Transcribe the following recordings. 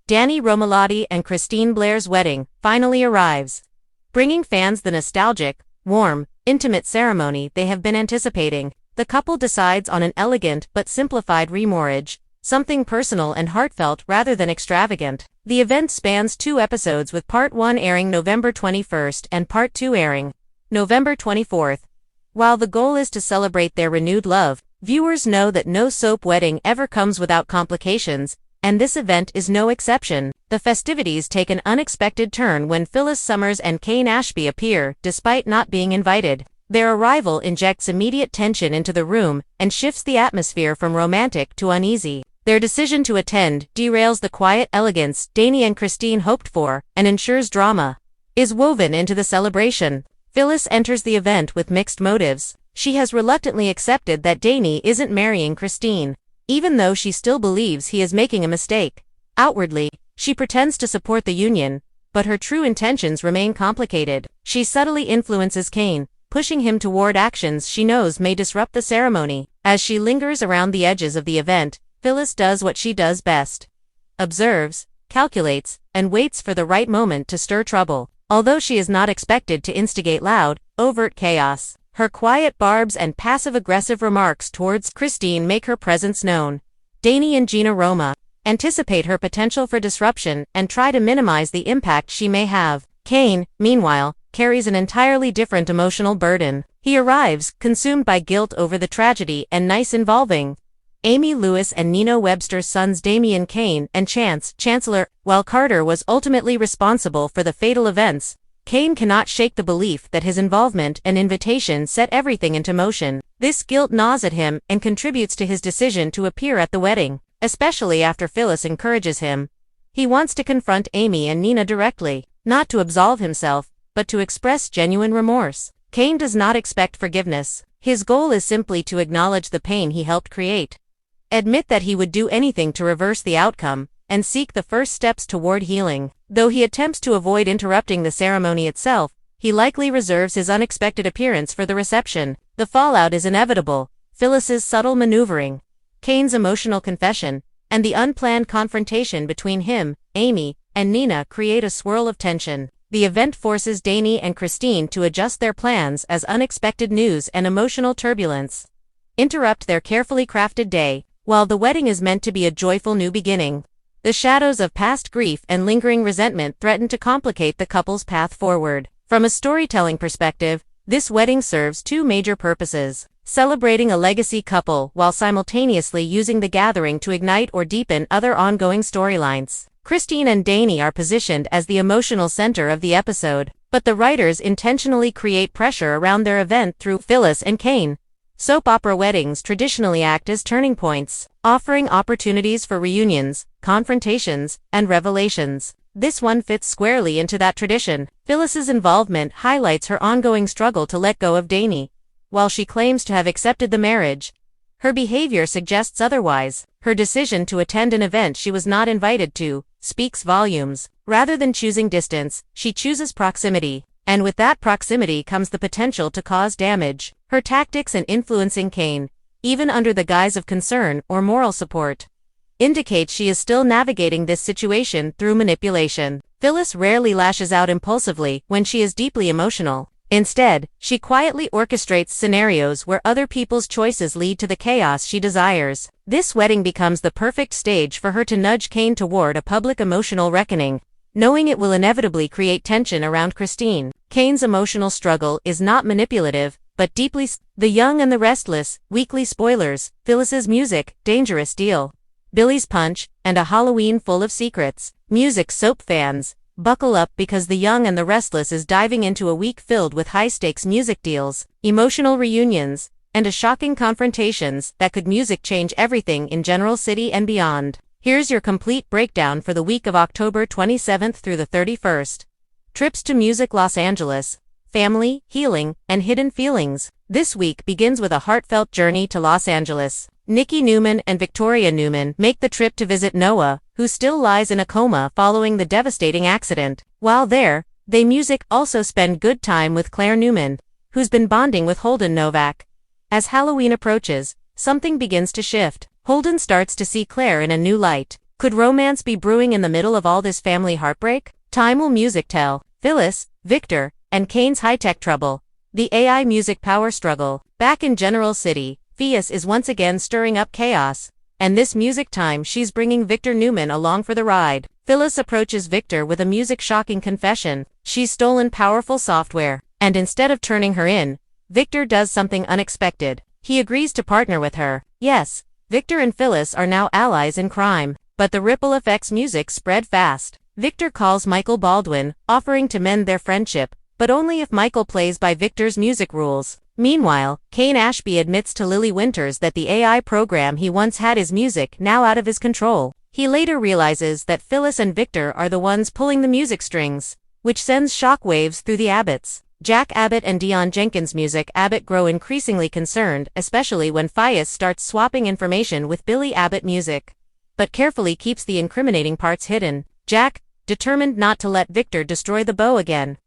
Danny Romalotti and Christine Blair's wedding finally arrives, bringing fans the nostalgic, warm, intimate ceremony they have been anticipating. The couple decides on an elegant but simplified remarriage, something personal and heartfelt rather than extravagant. The event spans 2 episodes, with Part 1 airing November 21st and Part 2 airing November 24th. While the goal is to celebrate their renewed love, viewers know that no soap wedding ever comes without complications, and this event is no exception. The festivities take an unexpected turn when Phyllis Summers and Kane Ashby appear, despite not being invited. Their arrival injects immediate tension into the room and shifts the atmosphere from romantic to uneasy. Their decision to attend derails the quiet elegance Danny and Christine hoped for and ensures drama is woven into the celebration. Phyllis enters the event with mixed motives. She has reluctantly accepted that Danny isn't marrying Christine, even though she still believes he is making a mistake. Outwardly, she pretends to support the union, but her true intentions remain complicated. She subtly influences Kane, pushing him toward actions she knows may disrupt the ceremony. As she lingers around the edges of the event, Phyllis does what she does best: observes, calculates, and waits for the right moment to stir trouble. Although she is not expected to instigate loud, overt chaos, her quiet barbs and passive-aggressive remarks towards Christine make her presence known. Danny and Gina Roma anticipate her potential for disruption and try to minimize the impact she may have. Kane, meanwhile, carries an entirely different emotional burden. He arrives, consumed by guilt over the tragedy and nice involving Amy Lewis and Nino Webster's sons Damian Kane and Chance Chancellor. While Carter was ultimately responsible for the fatal events, Kane cannot shake the belief that his involvement and invitation set everything into motion. This guilt gnaws at him and contributes to his decision to appear at the wedding, especially after Phyllis encourages him. He wants to confront Amy and Nina directly, not to absolve himself, but to express genuine remorse. Kane does not expect forgiveness. His goal is simply to acknowledge the pain he helped create, admit that he would do anything to reverse the outcome, and seek the first steps toward healing. Though he attempts to avoid interrupting the ceremony itself, he likely reserves his unexpected appearance for the reception. The fallout is inevitable: Phyllis's subtle maneuvering, Kane's emotional confession, and the unplanned confrontation between him, Amy, and Nina create a swirl of tension. The event forces Danny and Christine to adjust their plans as unexpected news and emotional turbulence interrupt their carefully crafted day. While the wedding is meant to be a joyful new beginning, the shadows of past grief and lingering resentment threaten to complicate the couple's path forward. From a storytelling perspective, this wedding serves 2 major purposes: celebrating a legacy couple while simultaneously using the gathering to ignite or deepen other ongoing storylines. Christine and Danny are positioned as the emotional center of the episode, but the writers intentionally create pressure around their event through Phyllis and Kane. Soap opera weddings traditionally act as turning points, offering opportunities for reunions, confrontations, and revelations. This one fits squarely into that tradition. Phyllis's involvement highlights her ongoing struggle to let go of Danny. While she claims to have accepted the marriage, her behavior suggests otherwise. Her decision to attend an event she was not invited to speaks volumes. Rather than choosing distance, she chooses proximity. And with that proximity comes the potential to cause damage. Her tactics in influencing Kane, even under the guise of concern or moral support, indicates she is still navigating this situation through manipulation. Phyllis rarely lashes out impulsively when she is deeply emotional. Instead, she quietly orchestrates scenarios where other people's choices lead to the chaos she desires. This wedding becomes the perfect stage for her to nudge Kane toward a public emotional reckoning, knowing it will inevitably create tension around Christine. Kane's emotional struggle is not manipulative, but deeply The Young and the Restless, weekly spoilers, Phyllis's music, Dangerous Deal, Billy's Punch, and A Halloween Full of Secrets. Music soap fans, buckle up, because The Young and the Restless is diving into a week filled with high-stakes music deals, emotional reunions, and a shocking confrontations that could music change everything in General City and beyond. Here's your complete breakdown for the week of October 27th through the 31st. Trips to Music Los Angeles, Family, Healing, and Hidden Feelings. This week begins with a heartfelt journey to Los Angeles. Nikki Newman and Victoria Newman make the trip to visit Noah, who still lies in a coma following the devastating accident. While there, they also spend good time with Claire Newman, who's been bonding with Holden Novak. As Halloween approaches, something begins to shift. Holden starts to see Claire in a new light. Could romance be brewing in the middle of all this family heartbreak? Time will music tell. Phyllis, Victor, and Kane's high-tech trouble. The AI music power struggle. Back in General City, Phias is once again stirring up chaos. And this music time she's bringing Victor Newman along for the ride. Phyllis approaches Victor with a music-shocking confession. She's stolen powerful software. And instead of turning her in, Victor does something unexpected. He agrees to partner with her. Yes, Victor and Phyllis are now allies in crime. But the ripple effects music spread fast. Victor calls Michael Baldwin, offering to mend their friendship, but only if Michael plays by Victor's music rules. Meanwhile, Kane Ashby admits to Lily Winters that the AI program he once had his music now out of his control. He later realizes that Phyllis and Victor are the ones pulling the music strings, which sends shockwaves through the Abbotts. Jack Abbott and Dion Jenkins' music Abbott grow increasingly concerned, especially when Phias starts swapping information with Billy Abbott music, but carefully keeps the incriminating parts hidden. Jack, determined not to let Victor destroy the bow again.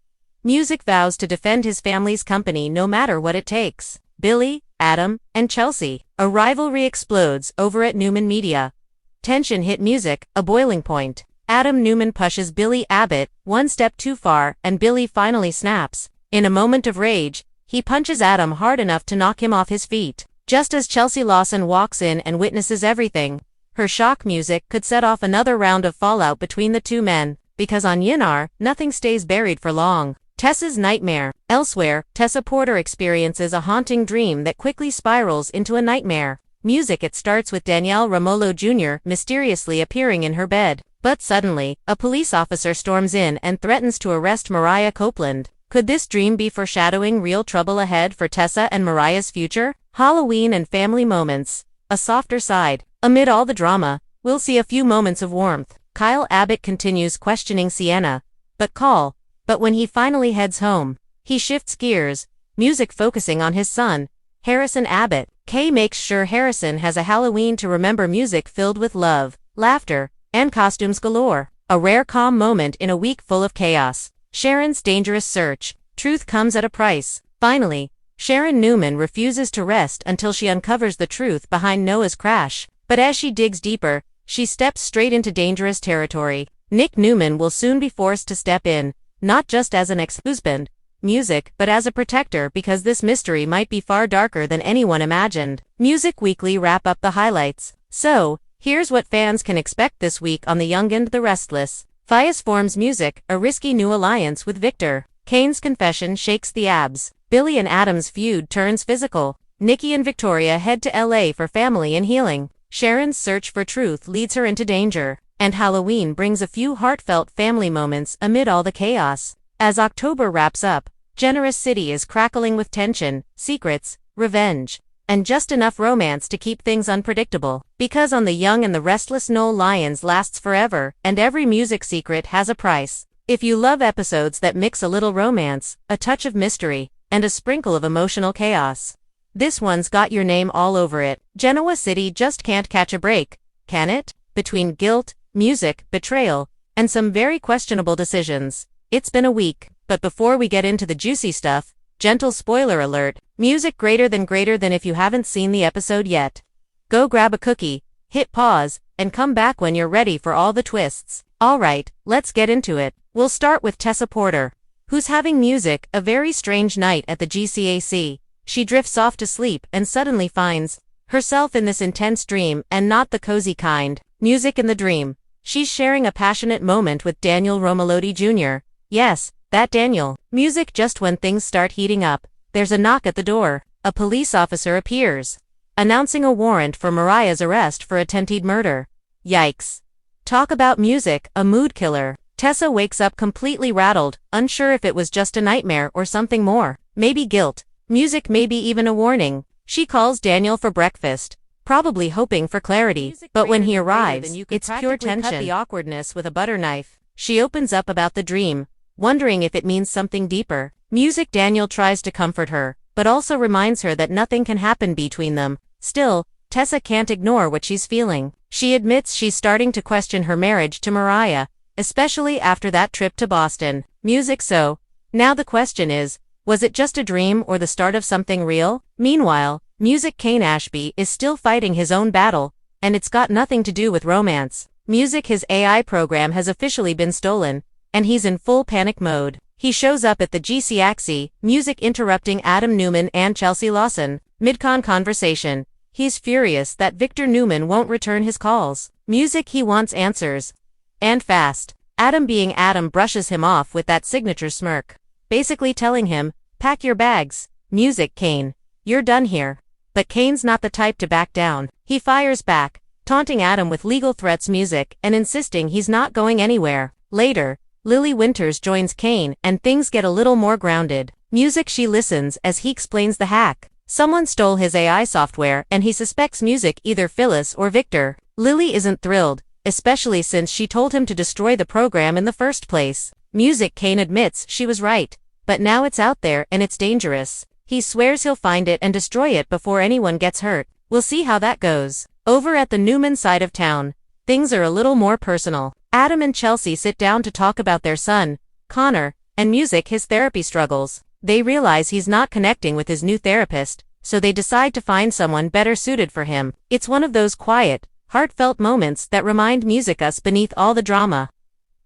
Music vows to defend his family's company no matter what it takes. Billy, Adam, and Chelsea. A rivalry explodes over at Newman Media. Tension hit music, a boiling point. Adam Newman pushes Billy Abbott one step too far, and Billy finally snaps. In a moment of rage, he punches Adam hard enough to knock him off his feet. Just as Chelsea Lawson walks in and witnesses everything, her shock music could set off another round of fallout between the two men, because on Yinar, nothing stays buried for long. Tessa's nightmare. Elsewhere, Tessa Porter experiences a haunting dream that quickly spirals into a nightmare. Music. It starts with Danielle Romolo Jr. mysteriously appearing in her bed. But suddenly, a police officer storms in and threatens to arrest Mariah Copeland. Could this dream be foreshadowing real trouble ahead for Tessa and Mariah's future? Halloween and family moments. A softer side. Amid all the drama, we'll see a few moments of warmth. Kyle Abbott continues questioning Sienna, but when he finally heads home, he shifts gears, music focusing on his son, Harrison Abbott. Kay makes sure Harrison has a Halloween to remember, music filled with love, laughter, and costumes galore. A rare calm moment in a week full of chaos. Sharon's dangerous search. Truth comes at a price. Finally, Sharon Newman refuses to rest until she uncovers the truth behind Noah's crash. But as she digs deeper, she steps straight into dangerous territory. Nick Newman will soon be forced to step in, not just as an ex-husband, music, but as a protector, because this mystery might be far darker than anyone imagined. Music Weekly wrap up the highlights. So, here's what fans can expect this week on The Young and the Restless. Phias forms music, a risky new alliance with Victor. Kane's confession shakes the abs. Billy and Adam's feud turns physical. Nikki and Victoria head to LA for family and healing. Sharon's search for truth leads her into danger. And Halloween brings a few heartfelt family moments amid all the chaos. As October wraps up, Generous City is crackling with tension, secrets, revenge, and just enough romance to keep things unpredictable. Because on The Young and the Restless, no Lions lasts forever, and every music secret has a price. If you love episodes that mix a little romance, a touch of mystery, and a sprinkle of emotional chaos, this one's got your name all over it. Genoa City just can't catch a break, can it? Between guilt, music, betrayal, and some very questionable decisions, it's been a week. But before we get into the juicy stuff, gentle spoiler alert, music greater than if you haven't seen the episode yet. Go grab a cookie, hit pause, and come back when you're ready for all the twists. Alright, let's get into it. We'll start with Tessa Porter, who's having music, a very strange night at the GCAC. She drifts off to sleep and suddenly finds herself in this intense dream, and not the cozy kind. Music in the dream. She's sharing a passionate moment with Daniel Romolodi Jr. Yes, that Daniel. Music just when things start heating up. There's a knock at the door. A police officer appears, announcing a warrant for Mariah's arrest for attempted murder. Yikes. Talk about music, a mood killer. Tessa wakes up completely rattled, unsure if it was just a nightmare or something more. Maybe guilt. Music, maybe even a warning. She calls Daniel for breakfast, probably hoping for clarity, but when he arrives, it's pure tension. Cut the awkwardness with a butter knife. She opens up about the dream, wondering if it means something deeper. Music. Daniel tries to comfort her, but also reminds her that nothing can happen between them. Still, Tessa can't ignore what she's feeling. She admits she's starting to question her marriage to Mariah, especially after that trip to Boston. Music. So, now the question is, was it just a dream or the start of something real? Meanwhile, music. Kane Ashby is still fighting his own battle, and it's got nothing to do with romance. Music, his AI program has officially been stolen, and he's in full panic mode. He shows up at the GCAXI, Music interrupting Adam Newman and Chelsea Lawson, mid-con conversation. He's furious that Victor Newman won't return his calls. Music, he wants answers. And fast. Adam, being Adam, brushes him off with that signature smirk, basically telling him, pack your bags. Music, Kane. You're done here. But Kane's not the type to back down. He fires back, taunting Adam with legal threats, Music, and insisting he's not going anywhere. Later, Lily Winters joins Kane and things get a little more grounded. Music, she listens as he explains the hack. Someone stole his AI software and he suspects Music, either Phyllis or Victor. Lily isn't thrilled, especially since she told him to destroy the program in the first place. Music, Kane admits she was right, but now it's out there and it's dangerous. He swears he'll find it and destroy it before anyone gets hurt. We'll see how that goes. Over at the Newman side of town, things are a little more personal. Adam and Chelsea sit down to talk about their son, Connor, and Music, his therapy struggles. They realize he's not connecting with his new therapist, so they decide to find someone better suited for him. It's one of those quiet, heartfelt moments that remind Music us beneath all the drama.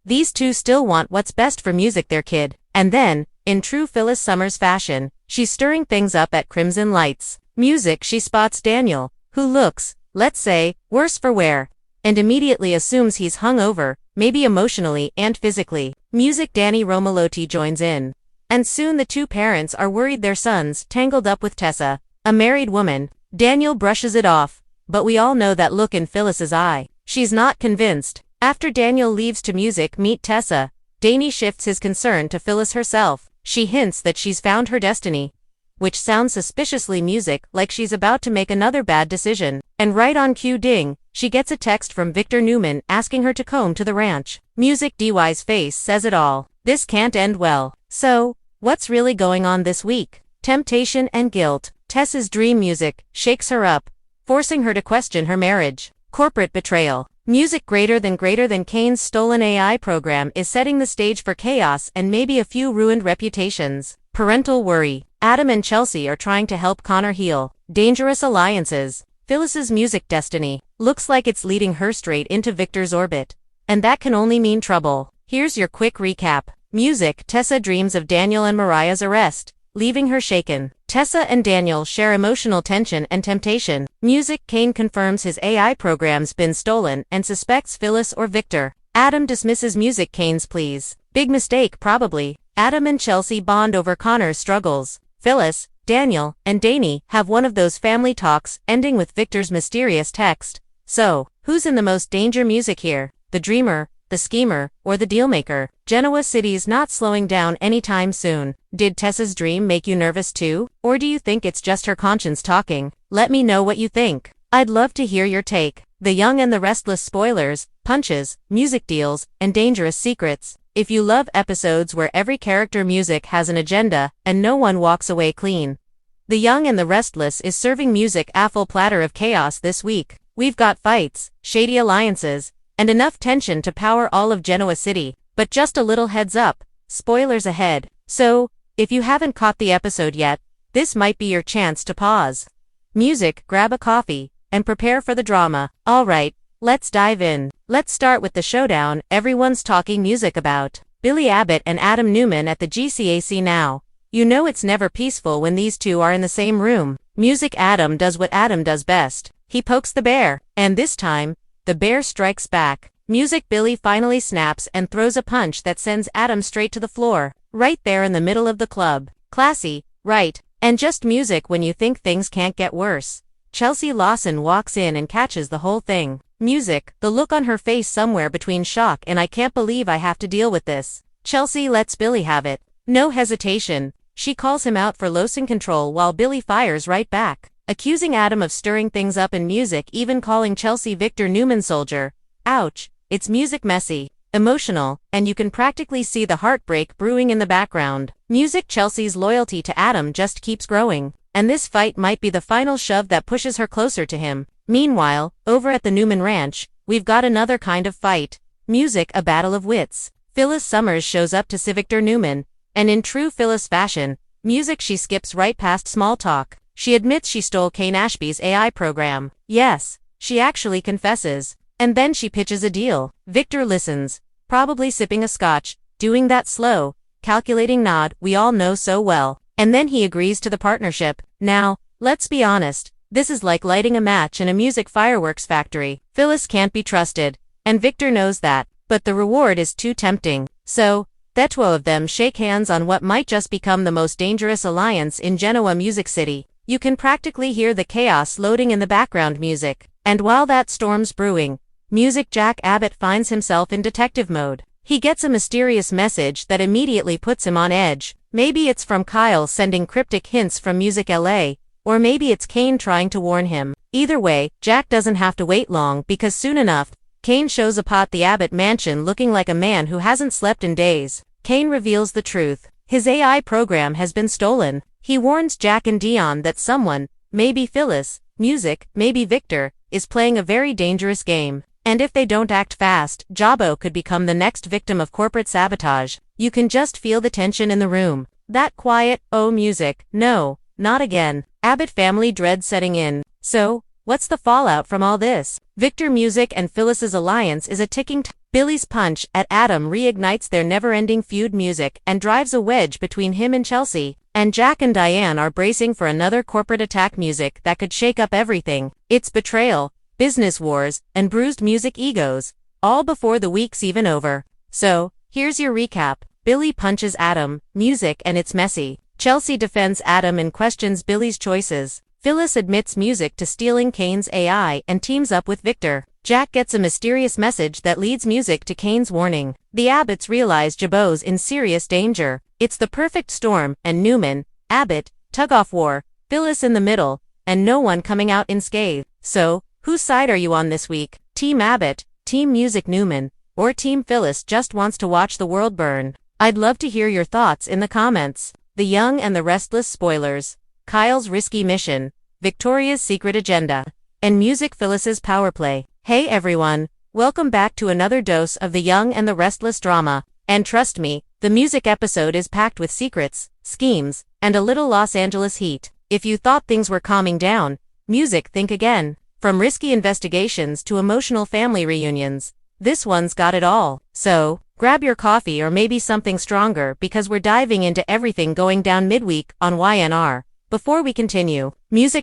These two still want what's best for Music, their kid. And then, in true Phyllis Summers fashion, she's stirring things up at Crimson Lights. Music, she spots Daniel, who looks, let's say, worse for wear, and immediately assumes he's hungover, maybe emotionally and physically. Music, Danny Romalotti joins in. And soon the two parents are worried their son's tangled up with Tessa, a married woman. Daniel brushes it off, but we all know that look in Phyllis's eye. She's not convinced. After Daniel leaves to Music meet Tessa, Danny shifts his concern to Phyllis herself. She hints that she's found her destiny, which sounds suspiciously Music like she's about to make another bad decision. And right on cue, ding, she gets a text from Victor Newman asking her to come to the ranch. Music, DY's face says it all. This can't end well. So, what's really going on this week? Temptation and guilt. Tessa's dream. Music shakes her up, forcing her to question her marriage. Corporate betrayal. Music, greater than Kane's stolen AI program is setting the stage for chaos and maybe a few ruined reputations. Parental worry. Adam and Chelsea are trying to help Connor heal. Dangerous alliances. Phyllis's Music destiny looks like it's leading her straight into Victor's orbit. And that can only mean trouble. Here's your quick recap. Music, Tessa dreams of Daniel and Mariah's arrest, leaving her shaken. Tessa and Daniel share emotional tension and temptation. Music, Kane confirms his AI program's been stolen and suspects Phyllis or Victor. Adam dismisses Music, Kane's pleas. Big mistake, probably. Adam and Chelsea bond over Connor's struggles. Phyllis, Daniel, and Danny have one of those family talks, ending with Victor's mysterious text. So, who's in the most danger? Music here, the dreamer, the schemer, or the dealmaker? Genoa City's not slowing down anytime soon. Did Tessa's dream make you nervous too? Or do you think it's just her conscience talking? Let me know what you think. I'd love to hear your take. The Young and the Restless spoilers, punches, music deals, and dangerous secrets. If you love episodes where every character Music has an agenda and no one walks away clean, The Young and the Restless is serving Music a full platter of chaos this week. We've got fights, shady alliances, and enough tension to power all of Genoa City. But just a little heads up, spoilers ahead. So, if you haven't caught the episode yet, this might be your chance to pause. Music, grab a coffee, and prepare for the drama. Alright, let's dive in. Let's start with the showdown everyone's talking music about. Billy Abbott and Adam Newman at the GCAC now. You know it's never peaceful when these two are in the same room. Music, Adam does what Adam does best. He pokes the bear. And this time, the bear strikes back. Music, Billy finally snaps and throws a punch that sends Adam straight to the floor. Right there in the middle of the club. Classy, right? And just music when you think things can't get worse. Chelsea Lawson walks in and catches the whole thing. Music, the look on her face somewhere between shock and I can't believe I have to deal with this. Chelsea lets Billy have it. No hesitation. She calls him out for losing control while Billy fires right back, accusing Adam of stirring things up in Music, even calling Chelsea Victor Newman soldier. Ouch. It's Music messy, emotional, and you can practically see the heartbreak brewing in the background. Music, Chelsea's loyalty to Adam just keeps growing, and this fight might be the final shove that pushes her closer to him. Meanwhile, over at the Newman Ranch, we've got another kind of fight. Music, a battle of wits. Phyllis Summers shows up to see Victor Newman, and in true Phyllis fashion, Music, she skips right past small talk. She admits she stole Kane Ashby's AI program. Yes, she actually confesses. And then she pitches a deal. Victor listens, probably sipping a scotch, doing that slow, calculating nod we all know so well. And then he agrees to the partnership. Now, let's be honest, this is like lighting a match in a music fireworks factory. Phyllis can't be trusted, and Victor knows that, but the reward is too tempting. So, the two of them shake hands on what might just become the most dangerous alliance in Genoa Music City. You can practically hear the chaos loading in the background music. And while that storm's brewing, Jack Abbott finds himself in detective mode. He gets a mysterious message that immediately puts him on edge. Maybe it's from Kyle sending cryptic hints from Music LA, or maybe it's Kane trying to warn him. Either way, Jack doesn't have to wait long because soon enough, Kane shows up at the Abbott mansion looking like a man who hasn't slept in days. Kane reveals the truth. His AI program has been stolen. He warns Jack and Dion that someone, maybe Phyllis, maybe Victor, is playing a very dangerous game. And if they don't act fast, Jabo could become the next victim of corporate sabotage. You can just feel the tension in the room. That quiet, oh music, no, not again. Abbott family dread setting in. So, what's the fallout from all this? Victor and Phyllis's alliance is a ticking time. Billy's punch at Adam reignites their never-ending feud and drives a wedge between him and Chelsea. And Jack and Diane are bracing for another corporate attack that could shake up everything. It's betrayal, business wars, and bruised music egos, all before the week's even over. So, here's your recap. Billy punches Adam, and it's messy. Chelsea defends Adam and questions Billy's choices. Phyllis admits to stealing Kane's AI and teams up with Victor. Jack gets a mysterious message that leads to Kane's warning. The Abbotts realize Jabo's in serious danger. It's the perfect storm, and Newman, Abbott, tug-off war, Phyllis in the middle, and no one coming out unscathed. So, whose side are you on this week? Team Abbott, Team Newman, or Team Phyllis just wants to watch the world burn? I'd love to hear your thoughts in the comments. The Young and the Restless spoilers, Kyle's risky mission, Victoria's secret agenda, and Phyllis's power play. Hey everyone, welcome back to another dose of the Young and the Restless drama. And trust me, the music episode is packed with secrets, schemes, and a little Los Angeles heat. If you thought things were calming down, think again. From risky investigations to emotional family reunions, this one's got it all. So, grab your coffee or maybe something stronger because we're diving into everything going down midweek on YNR. Before we continue,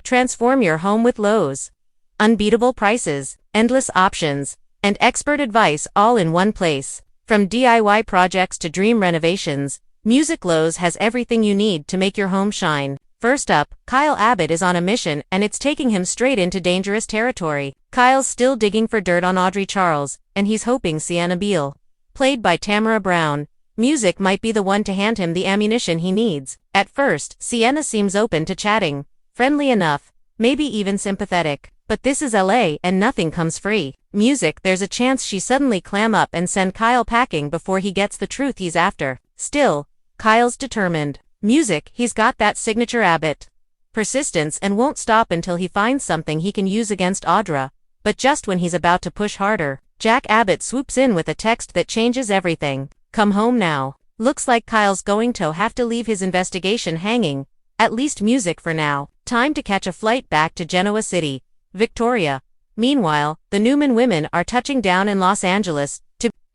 transform your home with Lowe's. Unbeatable prices, endless options, and expert advice all in one place. From DIY projects to dream renovations, Lowe's has everything you need to make your home shine. First up, Kyle Abbott is on a mission and it's taking him straight into dangerous territory. Kyle's still digging for dirt on Audrey Charles, and he's hoping Sienna Beale, played by Tamara Brown, might be the one to hand him the ammunition he needs. At first, Sienna seems open to chatting, friendly enough, maybe even sympathetic. But this is LA and nothing comes free. There's a chance she suddenly clam up and send Kyle packing before he gets the truth he's after. Still, Kyle's determined. He's got that signature Abbott persistence and won't stop until he finds something he can use against Audra. But just when he's about to push harder, Jack Abbott swoops in with a text that changes everything. Come home now. Looks like Kyle's going to have to leave his investigation hanging. At least for now. Time to catch a flight back to Genoa City, Victoria. Meanwhile, the Newman women are touching down in Los Angeles,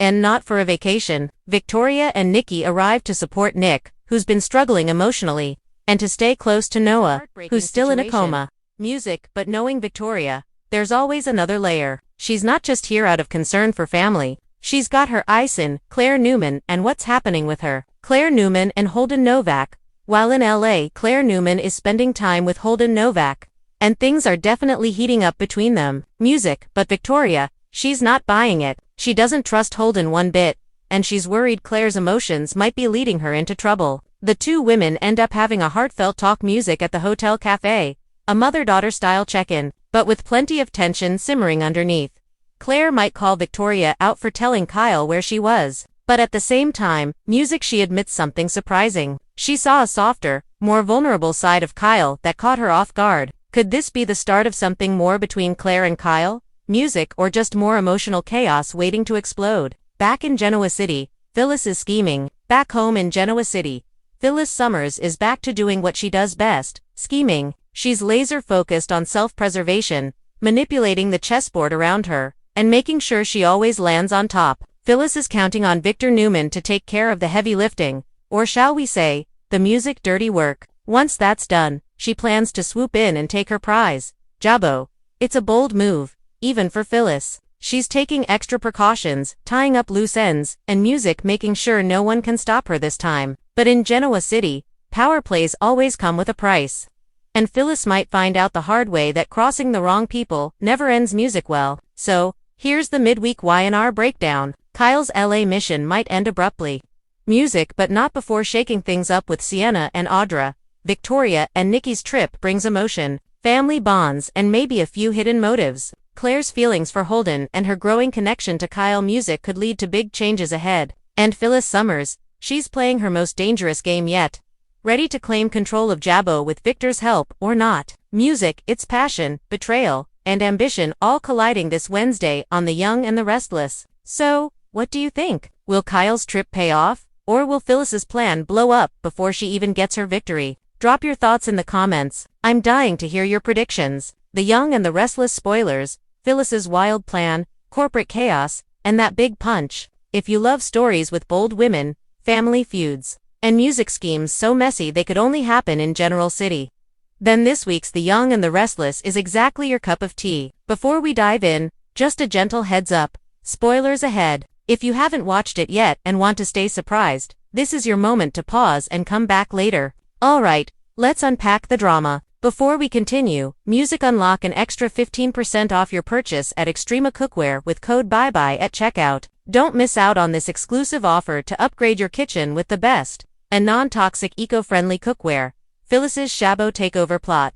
and not for a vacation. Victoria and Nikki arrive to support Nick, who's been struggling emotionally, and to stay close to Noah, who's still in a coma. But knowing Victoria, there's always another layer. She's not just here out of concern for family. She's got her eyes on Claire Newman and what's happening with her. Claire Newman and Holden Novak. While in LA, Claire Newman is spending time with Holden Novak, and things are definitely heating up between them. But Victoria, she's not buying it. She doesn't trust Holden one bit, and she's worried Claire's emotions might be leading her into trouble. The two women end up having a heartfelt talk at the hotel cafe, a mother-daughter style check-in, but with plenty of tension simmering underneath. Claire might call Victoria out for telling Kyle where she was, but at the same time, she admits something surprising. She saw a softer, more vulnerable side of Kyle that caught her off guard. Could this be the start of something more between Claire and Kyle? Or just more emotional chaos waiting to explode? Back in Genoa City, Phyllis is scheming. Back home in Genoa City, Phyllis Summers is back to doing what she does best, scheming. She's laser-focused on self-preservation, manipulating the chessboard around her, and making sure she always lands on top. Phyllis is counting on Victor Newman to take care of the heavy lifting, or shall we say, the music dirty work. Once that's done, she plans to swoop in and take her prize, Jabbo. It's a bold move, even for Phyllis. She's taking extra precautions, tying up loose ends, and music making sure no one can stop her this time. But in Genoa City, power plays always come with a price. And Phyllis might find out the hard way that crossing the wrong people never ends music well. So, here's the midweek Y&R breakdown. Kyle's LA mission might end abruptly. Music, but not before shaking things up with Sienna and Audra. Victoria and Nikki's trip brings emotion, family bonds, and maybe a few hidden motives. Claire's feelings for Holden and her growing connection to Kyle music could lead to big changes ahead. And Phyllis Summers, she's playing her most dangerous game yet. Ready to claim control of Jabbo with Victor's help or not. Music, its passion, betrayal, and ambition all colliding this Wednesday on The Young and the Restless. So, what do you think? Will Kyle's trip pay off? Or will Phyllis's plan blow up before she even gets her victory? Drop your thoughts in the comments. I'm dying to hear your predictions. The Young and the Restless spoilers, Phyllis's wild plan, corporate chaos, and that big punch. If you love stories with bold women, family feuds, and music schemes so messy they could only happen in General City, then this week's The Young and the Restless is exactly your cup of tea. Before we dive in, just a gentle heads up. Spoilers ahead. If you haven't watched it yet and want to stay surprised, this is your moment to pause and come back later. Alright, let's unpack the drama. Before we continue, music unlock an extra 15% off your purchase at Extrema Cookware with code BYEBYE at checkout. Don't miss out on this exclusive offer to upgrade your kitchen with the best and non-toxic eco-friendly cookware. Phyllis's Jabbo takeover plot.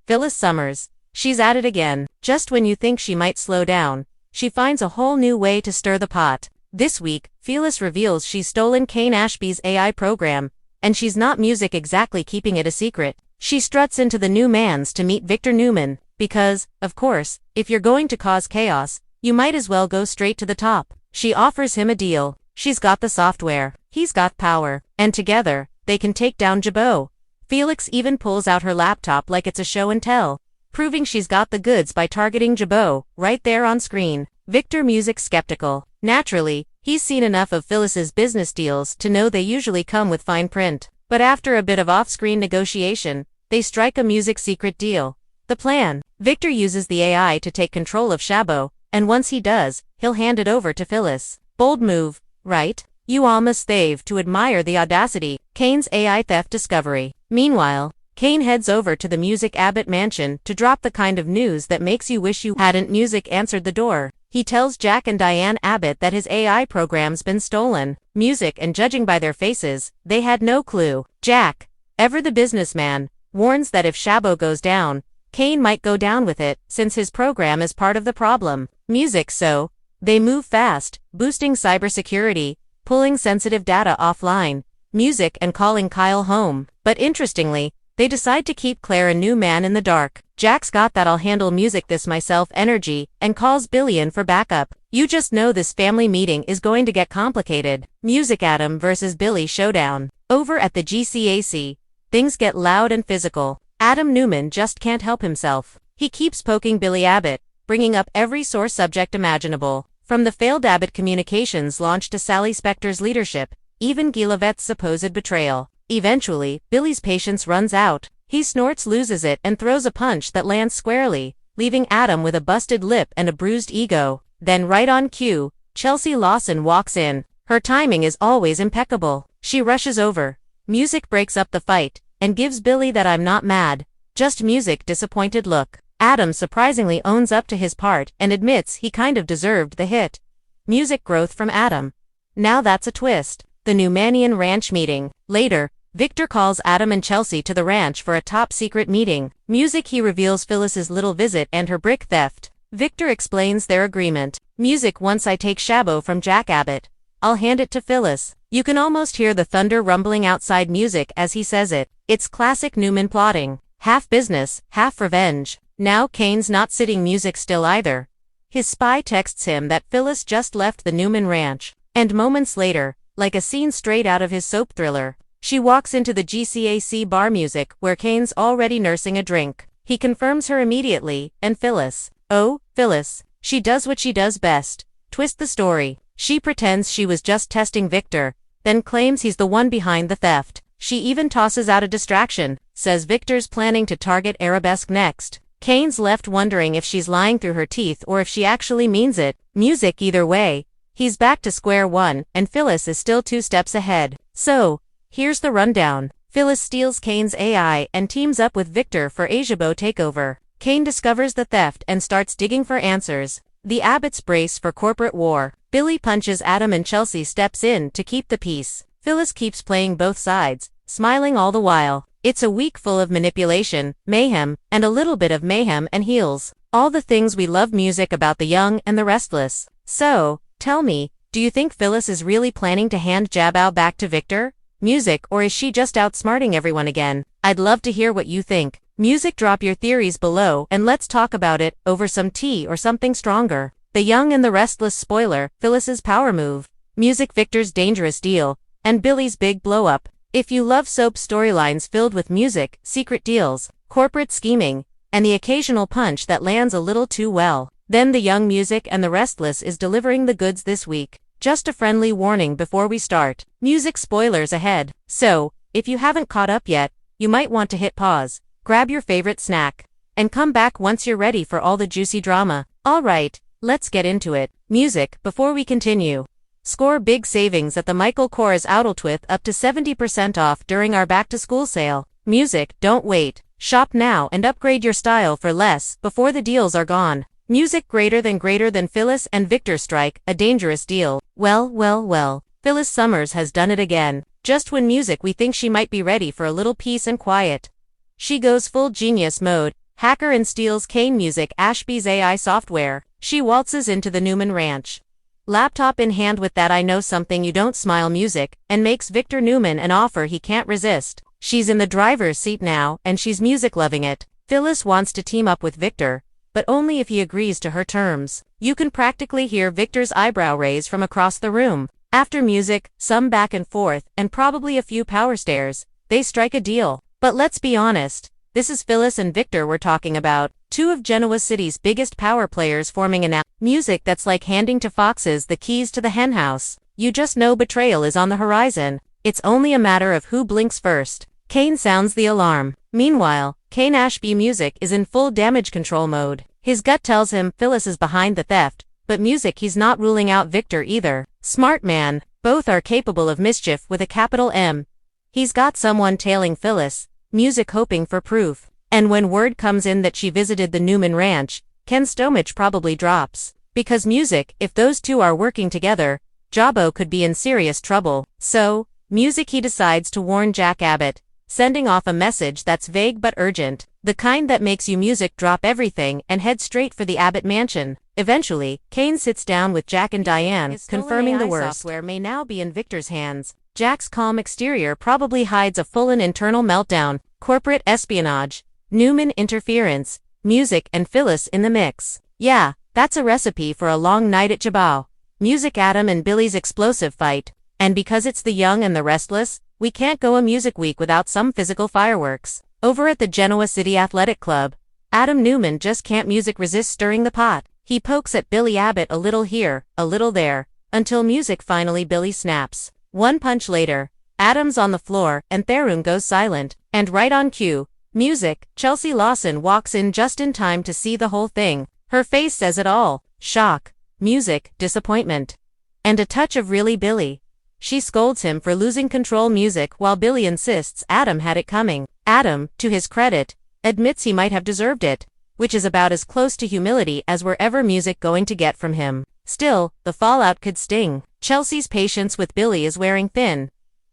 Phyllis Summers. She's at it again. Just when you think she might slow down, she finds a whole new way to stir the pot. This week, Phyllis reveals she's stolen Kane Ashby's AI program, and she's not music exactly keeping it a secret. She struts into the new man's to meet Victor Newman, because, of course, if you're going to cause chaos, you might as well go straight to the top. She offers him a deal. She's got the software, he's got power, and together, they can take down Jabbo. Felix even pulls out her laptop like it's a show and tell, proving she's got the goods by targeting Jabbo, right there on screen. Victor music's skeptical. Naturally, he's seen enough of Phyllis's business deals to know they usually come with fine print. But after a bit of off-screen negotiation, they strike a music secret deal. The plan: Victor uses the AI to take control of Jabbo, and once he does, he'll hand it over to Phyllis. Bold move, right? You all must stave to admire the audacity. Kane's AI theft discovery. Meanwhile, Kane heads over to the Music Abbott mansion to drop the kind of news that makes you wish you hadn't. Music answered the door. He tells Jack and Diane Abbott that his AI program's been stolen. Music, and judging by their faces, they had no clue. Jack, ever the businessman, warns that if Jabbo goes down, Kane might go down with it, since his program is part of the problem. Music, so they move fast, boosting cybersecurity, pulling sensitive data offline, Music, and calling Kyle home. But interestingly, they decide to keep Claire a new man in the dark. Jack's got that I'll handle music this myself energy, and calls Billy in for backup. You just know this family meeting is going to get complicated. Music Adam versus Billy showdown. Over at the GCAC, things get loud and physical. Adam Newman just can't help himself. He keeps poking Billy Abbott, bringing up every sore subject imaginable. From the failed Abbott Communications launch to Sally Spector's leadership, even Gilevet's supposed betrayal. Eventually, Billy's patience runs out. He snorts, loses it, and throws a punch that lands squarely, leaving Adam with a busted lip and a bruised ego. Then right on cue, Chelsea Lawson walks in. Her timing is always impeccable. She rushes over. Music breaks up the fight, and gives Billy that "I'm not mad, just music" disappointed look. Adam surprisingly owns up to his part and admits he kind of deserved the hit. Music growth from Adam. Now that's a twist. The Newmanian ranch meeting. Later, Victor calls Adam and Chelsea to the ranch for a top-secret meeting. Music, he reveals Phyllis's little visit and her brick theft. Victor explains their agreement. Music, once I take Jabbo from Jack Abbott, I'll hand it to Phyllis. You can almost hear the thunder rumbling outside Music as he says it. It's classic Newman plotting. Half business, half revenge. Now Kane's not sitting Music still either. His spy texts him that Phyllis just left the Newman ranch. And moments later, like a scene straight out of his soap thriller, she walks into the GCAC bar. Music, where Kane's already nursing a drink. He confirms her immediately, and Phyllis. Oh, Phyllis. She does what she does best. Twist the story. She pretends she was just testing Victor, then claims he's the one behind the theft. She even tosses out a distraction, says Victor's planning to target Arabesque next. Kane's left wondering if she's lying through her teeth or if she actually means it. Music either way. He's back to square one, and Phyllis is still 2 steps ahead. So, here's the rundown. Phyllis steals Kane's AI and teams up with Victor for Asiabo takeover. Kane discovers the theft and starts digging for answers. The Abbotts brace for corporate war. Billy punches Adam and Chelsea steps in to keep the peace. Phyllis keeps playing both sides, smiling all the while. It's a week full of manipulation, mayhem, and a little bit of mayhem and heels. All the things we love music about the young and the restless. So, tell me, do you think Phyllis is really planning to hand Jabao back to Victor? Music, or is she just outsmarting everyone again? I'd love to hear what you think. Music, drop your theories below and let's talk about it over some tea or something stronger. The Young and the Restless spoiler, Phyllis's power move. Music, Victor's dangerous deal, and Billy's big blow up. If you love soap storylines filled with music, secret deals, corporate scheming, and the occasional punch that lands a little too well, then The Young, Music and the Restless is delivering the goods this week. Just a friendly warning before we start. Music spoilers ahead. So, if you haven't caught up yet, you might want to hit pause, grab your favorite snack, and come back once you're ready for all the juicy drama. Alright, let's get into it. Music, before we continue. Score big savings at the Michael Kors outlet with up to 70% off during our back-to-school sale. Music, don't wait. Shop now and upgrade your style for less before the deals are gone. Music, greater than Phyllis and Victor strike a dangerous deal. Well, Phyllis Summers has done it again. Just when music we think she might be ready for a little peace and quiet, she goes full genius mode, hacker, and steals Kane Music Ashby's AI software. She waltzes into the Newman Ranch, laptop in hand with that I know something you don't smile music, and makes Victor Newman an offer he can't resist. She's in the driver's seat now, and she's music loving it. Phyllis wants to team up with Victor, but only if he agrees to her terms. You can practically hear Victor's eyebrow raise from across the room. After music, some back and forth, and probably a few power stares, they strike a deal. But let's be honest, this is Phyllis and Victor we're talking about, 2 of Genoa City's biggest power players forming an music that's like handing to foxes the keys to the henhouse. You just know betrayal is on the horizon. It's only a matter of who blinks first. Kane sounds the alarm. Meanwhile, Kane Ashby Music is in full damage control mode. His gut tells him Phyllis is behind the theft, but music, he's not ruling out Victor either. Smart man, both are capable of mischief with a capital M. He's got someone tailing Phyllis, music hoping for proof. And when word comes in that she visited the Newman Ranch, Ken's stomach probably drops. Because music, if those two are working together, Jabbo could be in serious trouble. So, music, he decides to warn Jack Abbott, sending off a message that's vague but urgent, the kind that makes you music drop everything and head straight for the Abbott mansion. Eventually, Kane sits down with Jack and Diane, confirming the worst. Software may now be in Victor's hands. Jack's calm exterior probably hides a full-on internal meltdown, corporate espionage, Newman interference, music, and Phyllis in the mix. Yeah, that's a recipe for a long night at Jabao. Music, Adam and Billy's explosive fight. And because it's the Young and the Restless, we can't go a music week without some physical fireworks. Over at the Genoa City Athletic Club, Adam Newman just can't music resist stirring the pot. He pokes at Billy Abbott a little here, a little there, until music finally Billy snaps. One punch later, Adam's on the floor and Therun goes silent. And right on cue, music, Chelsea Lawson walks in just in time to see the whole thing. Her face says it all. Shock, music, disappointment, and a touch of really Billy. She scolds him for losing control music while Billy insists Adam had it coming. Adam, to his credit, admits he might have deserved it, which is about as close to humility as we're ever music going to get from him. Still, the fallout could sting. Chelsea's patience with Billy is wearing thin.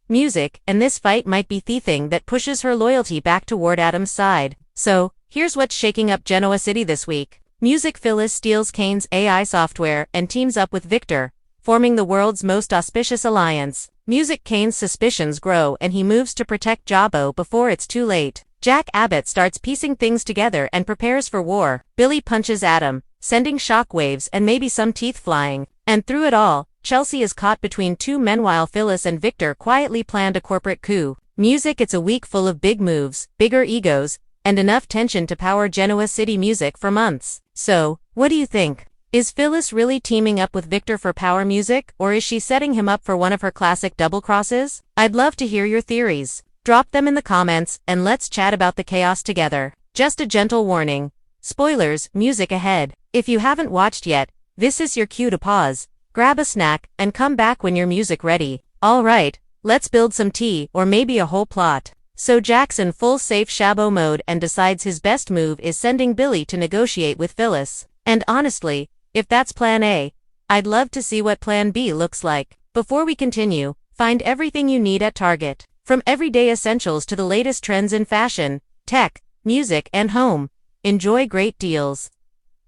Music, and this fight might be the thing that pushes her loyalty back toward Adam's side. So, here's what's shaking up Genoa City this week. Music, Phyllis steals Kane's AI software and teams up with Victor, forming the world's most auspicious alliance. Music, Kane's suspicions grow and he moves to protect Jabbo before it's too late. Jack Abbott starts piecing things together and prepares for war. Billy punches Adam, sending shockwaves and maybe some teeth flying. And through it all, Chelsea is caught between 2 men while Phyllis and Victor quietly planned a corporate coup. Music, it's a week full of big moves, bigger egos, and enough tension to power Genoa City music for months. So, what do you think? Is Phyllis really teaming up with Victor for power music, or is she setting him up for one of her classic double crosses? I'd love to hear your theories. Drop them in the comments, and let's chat about the chaos together. Just a gentle warning. Spoilers, music ahead. If you haven't watched yet, this is your cue to pause, grab a snack, and come back when your music ready. Alright, let's build some tea, or maybe a whole plot. So Jack's in full safe Chabot mode and decides his best move is sending Billy to negotiate with Phyllis. And honestly, if that's plan A, I'd love to see what plan B looks like. Before we continue, find everything you need at Target. From everyday essentials to the latest trends in fashion, tech, music, and home. Enjoy great deals.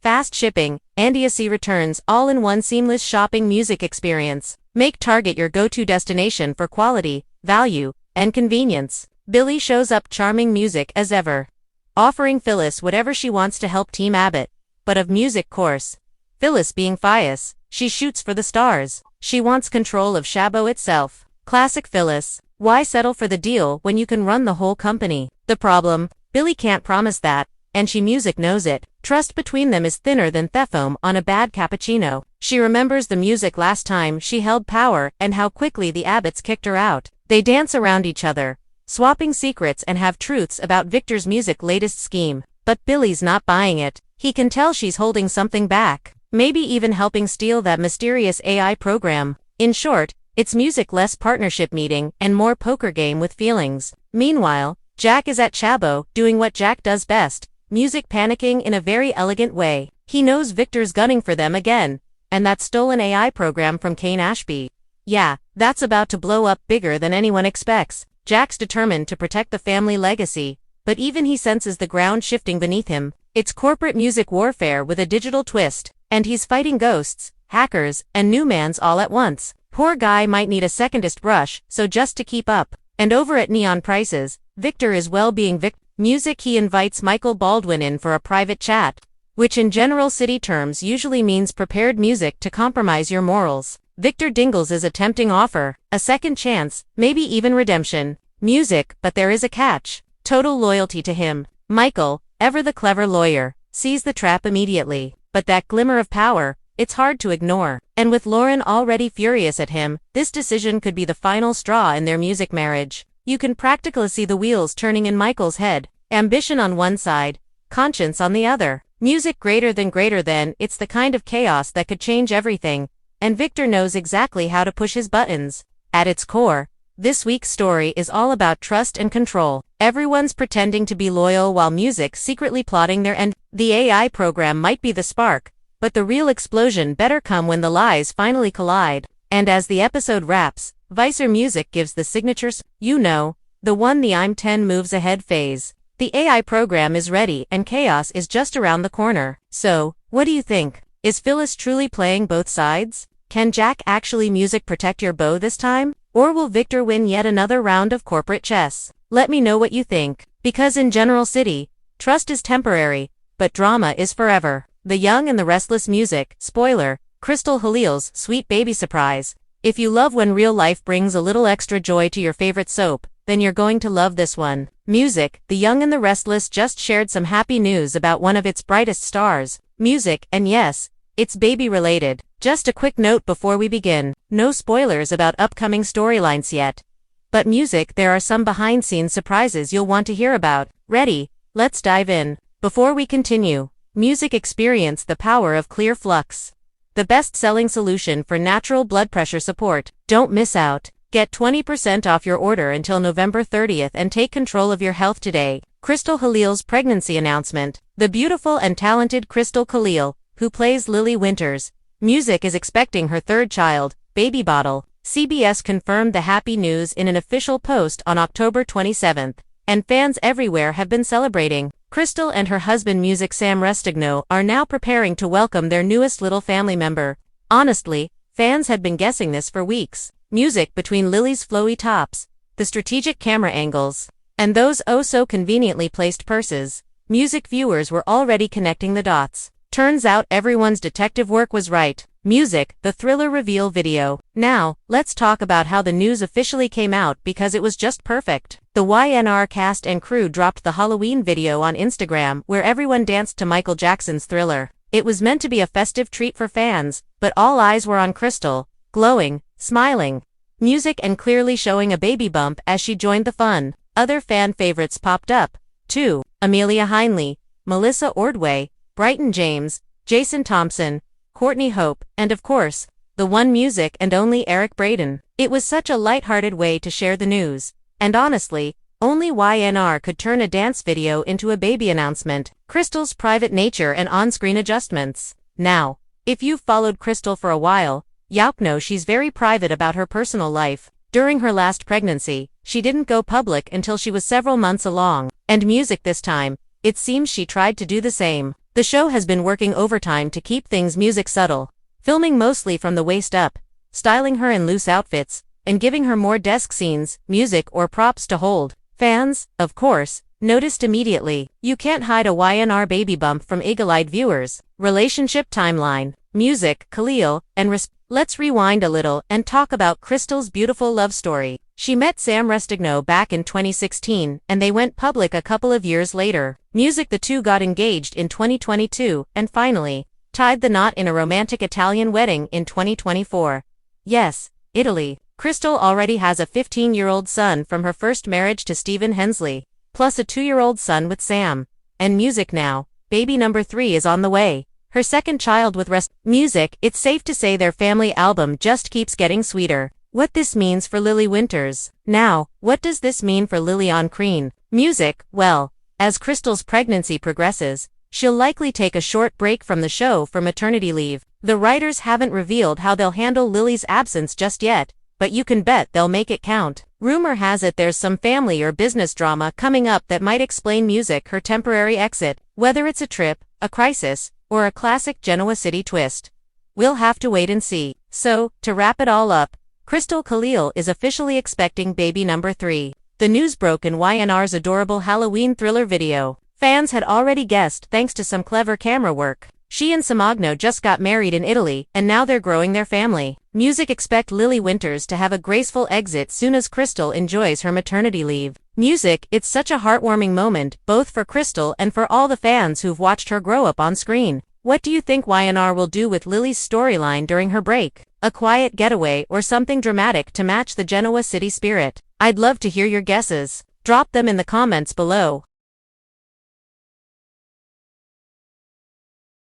Fast shipping, and easy returns all in one seamless shopping music experience. Make Target your go-to destination for quality, value, and convenience. Billy shows up charming music as ever, offering Phyllis whatever she wants to help Team Abbott. But of music course, Phyllis being Fias, she shoots for the stars. She wants control of Chabot itself. Classic Phyllis. Why settle for the deal when you can run the whole company? The problem, Billy can't promise that, and she music knows it. Trust between them is thinner than foam on a bad cappuccino. She remembers the music last time she held power and how quickly the Abbotts kicked her out. They dance around each other, swapping secrets and have truths about Victor's music latest scheme. But Billy's not buying it. He can tell she's holding something back. Maybe even helping steal that mysterious AI program. In short, it's music less partnership meeting and more poker game with feelings. Meanwhile, Jack is at Chabot doing what Jack does best, music panicking in a very elegant way. He knows Victor's gunning for them again, and that stolen AI program from Kane Ashby. Yeah, that's about to blow up bigger than anyone expects. Jack's determined to protect the family legacy, but even he senses the ground shifting beneath him. It's corporate music warfare with a digital twist, and he's fighting ghosts, hackers, and newmans all at once. Poor guy might need a secondist brush, so just to keep up. And over at Neon Prices, Victor is well-being music. He invites Michael Baldwin in for a private chat, which in general city terms usually means prepared music to compromise your morals. Victor dingles is a tempting offer, a second chance, maybe even redemption. Music, but there is a catch. Total loyalty to him. Michael, ever the clever lawyer, sees the trap immediately. But that glimmer of power, it's hard to ignore. And with Lauren already furious at him, this decision could be the final straw in their music marriage. You can practically see the wheels turning in Michael's head. Ambition on one side, conscience on the other. Music greater than, it's the kind of chaos that could change everything. And Victor knows exactly how to push his buttons. At its core, this week's story is all about trust and control. Everyone's pretending to be loyal while music secretly plotting their end. The AI program might be the spark, but the real explosion better come when the lies finally collide. And as the episode wraps, Visor Music gives the signatures, the one the I'm 10 moves ahead phase. The AI program is ready and chaos is just around the corner. So, what do you think? Is Phyllis truly playing both sides? Can Jack actually music protect your bow this time? Or will Victor win yet another round of corporate chess? Let me know what you think. Because in General City, trust is temporary, but drama is forever. The Young and the Restless music, spoiler, Crystal Halil's Sweet Baby Surprise. If you love when real life brings a little extra joy to your favorite soap, then you're going to love this one. Music, The Young and the Restless just shared some happy news about one of its brightest stars. Music, and yes, it's baby related. Just a quick note before we begin. No spoilers about upcoming storylines yet. But music, there are some behind-scenes surprises you'll want to hear about. Ready? Let's dive in. Before we continue, music, experience the power of Clear Flux, the best-selling solution for natural blood pressure support. Don't miss out. Get 20% off your order until November 30th and take control of your health today. Crystal Halil's pregnancy announcement. The beautiful and talented Crystal Khalil, who plays Lily Winters, music, is expecting her third child, Baby Bottle. CBS confirmed the happy news in an official post on October 27th, and fans everywhere have been celebrating. Crystal and her husband Music Sam Restigno are now preparing to welcome their newest little family member. Honestly, fans had been guessing this for weeks. Music, between Lily's flowy tops, the strategic camera angles, and those oh-so-conveniently placed purses, music viewers were already connecting the dots. Turns out everyone's detective work was right. Music, the thriller reveal video. Now, let's talk about how the news officially came out, because it was just perfect. The YNR cast and crew dropped the Halloween video on Instagram where everyone danced to Michael Jackson's Thriller. It was meant to be a festive treat for fans, but all eyes were on Crystal, glowing, smiling. Music and clearly showing a baby bump as she joined the fun. Other fan favorites popped up, too. Amelia Heinle, Melissa Ordway, Brighton James, Jason Thompson, Courtney Hope, and of course, the one music and only Eric Braeden. It was such a light-hearted way to share the news. And honestly, only YNR could turn a dance video into a baby announcement. Crystal's private nature and on-screen adjustments. Now, if you've followed Crystal for a while, you'll know she's very private about her personal life. During her last pregnancy, she didn't go public until she was several months along. And music this time, it seems she tried to do the same. The show has been working overtime to keep things music subtle, filming mostly from the waist up, styling her in loose outfits, and giving her more desk scenes, music or props to hold. Fans, of course, noticed immediately. You can't hide a YNR baby bump from eagle-eyed viewers. Relationship timeline, music, Khalil, and Let's rewind a little and talk about Crystal's beautiful love story. She met Sam Restigno back in 2016, and they went public a couple of years later. Music, the two got engaged in 2022, and finally, tied the knot in a romantic Italian wedding in 2024. Yes, Italy. Crystal already has a 15-year-old son from her first marriage to Stephen Hensley, plus a 2-year-old son with Sam. And music now, baby number 3 is on the way. Her second child with Music, it's safe to say their family album just keeps getting sweeter. What this means for Lily Winters. Now, what does this mean for Lily on screen? Music, well, as Crystal's pregnancy progresses, she'll likely take a short break from the show for maternity leave. The writers haven't revealed how they'll handle Lily's absence just yet, but you can bet they'll make it count. Rumor has it there's some family or business drama coming up that might explain Music her temporary exit, whether it's a trip, a crisis, or a classic Genoa City twist. We'll have to wait and see. So, to wrap it all up, Crystal Khalil is officially expecting baby number 3. The news broke in YNR's adorable Halloween thriller video. Fans had already guessed thanks to some clever camera work. She and Samagno just got married in Italy, and now they're growing their family. Music, expect Lily Winters to have a graceful exit soon as Crystal enjoys her maternity leave. Music, it's such a heartwarming moment, both for Crystal and for all the fans who've watched her grow up on screen. What do you think YNR will do with Lily's storyline during her break? A quiet getaway or something dramatic to match the Genoa City spirit? I'd love to hear your guesses. Drop them in the comments below.